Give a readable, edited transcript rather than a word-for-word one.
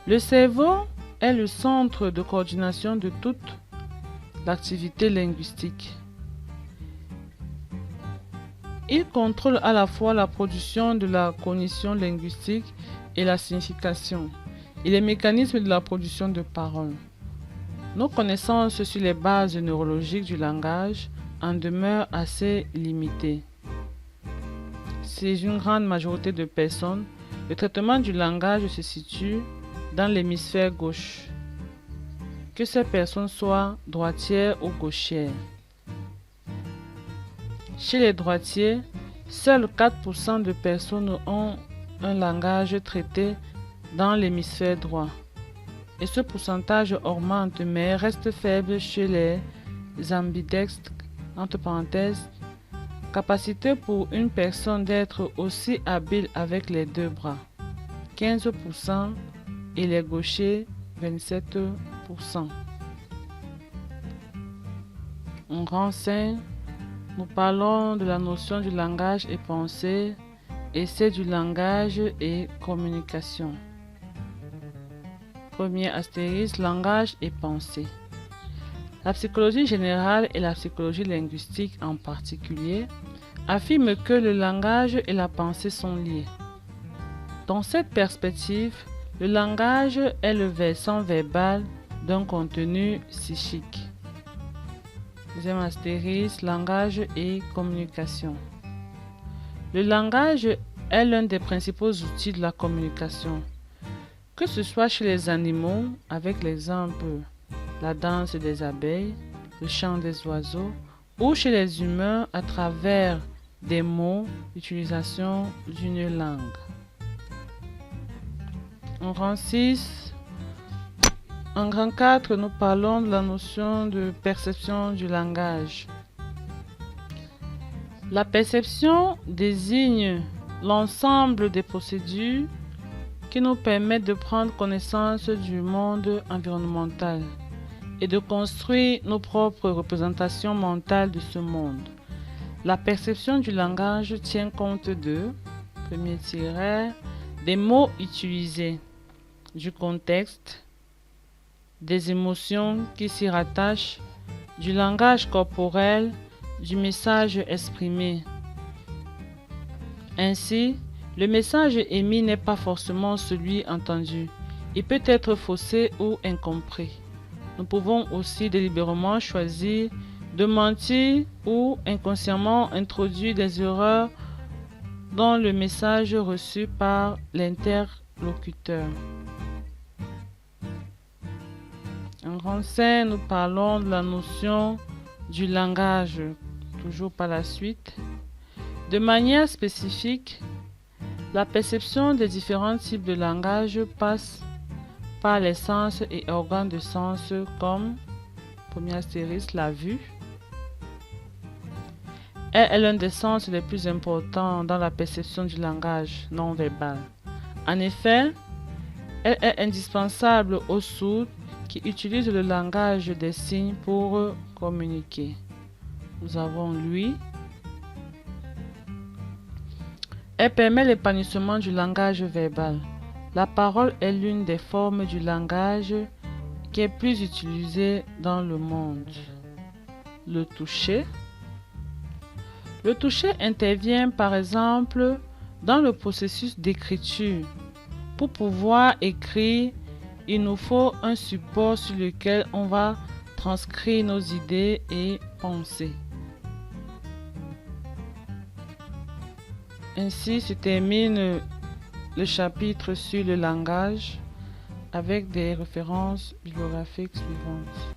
Le cerveau est le centre de coordination de toute l'activité linguistique. Il contrôle à la fois la production de la cognition linguistique et la signification, et les mécanismes de la production de paroles. Nos connaissances sur les bases neurologiques du langage en demeurent assez limitées. Chez une grande majorité de personnes, le traitement du langage se situe dans l'hémisphère gauche, que ces personnes soient droitières ou gauchères. Chez les droitiers, seuls 4% de personnes ont un langage traité dans l'hémisphère droit. Et ce pourcentage augmente mais reste faible chez les ambidextres, entre parenthèses, capacité pour une personne d'être aussi habile avec les deux bras, 15%, et les gauchers, 27%. En grand 5, nous parlons de la notion du langage et pensée, essai du langage et communication. Premier astérisque, langage et pensée. La psychologie générale et la psychologie linguistique en particulier affirment que le langage et la pensée sont liés. Dans cette perspective, le langage est le versant verbal d'un contenu psychique. Deuxième astérisque, langage et communication. Le langage est l'un des principaux outils de la communication. Que ce soit chez les animaux, avec l'exemple la danse des abeilles, le chant des oiseaux, ou chez les humains à travers des mots, l'utilisation d'une langue. En grand 6, en grand 4, nous parlons de la notion de perception du langage. La perception désigne l'ensemble des procédures qui nous permettent de prendre connaissance du monde environnemental et de construire nos propres représentations mentales de ce monde. La perception du langage tient compte de, premier tiret, des mots utilisés, du contexte, des émotions qui s'y rattachent, du langage corporel, du message exprimé. Ainsi, le message émis n'est pas forcément celui entendu. Il peut être faussé ou incompris. Nous pouvons aussi délibérément choisir de mentir ou inconsciemment introduire des erreurs dans le message reçu par l'interlocuteur. En grand 5, nous parlons de la notion du langage, toujours par la suite. De manière spécifique, la perception des différents types de langage passe par les sens et organes de sens comme, premier astérisque, la vue. Elle est l'un des sens les plus importants dans la perception du langage non verbal. En effet, elle est indispensable aux sourds qui utilisent le langage des signes pour communiquer. Nous avons l'ouïe. Elle permet l'épanouissement du langage verbal. La parole est l'une des formes du langage qui est plus utilisée dans le monde. Le toucher. Le toucher intervient par exemple dans le processus d'écriture. Pour pouvoir écrire, il nous faut un support sur lequel on va transcrire nos idées et pensées. Ainsi se termine le chapitre sur le langage avec des références bibliographiques suivantes.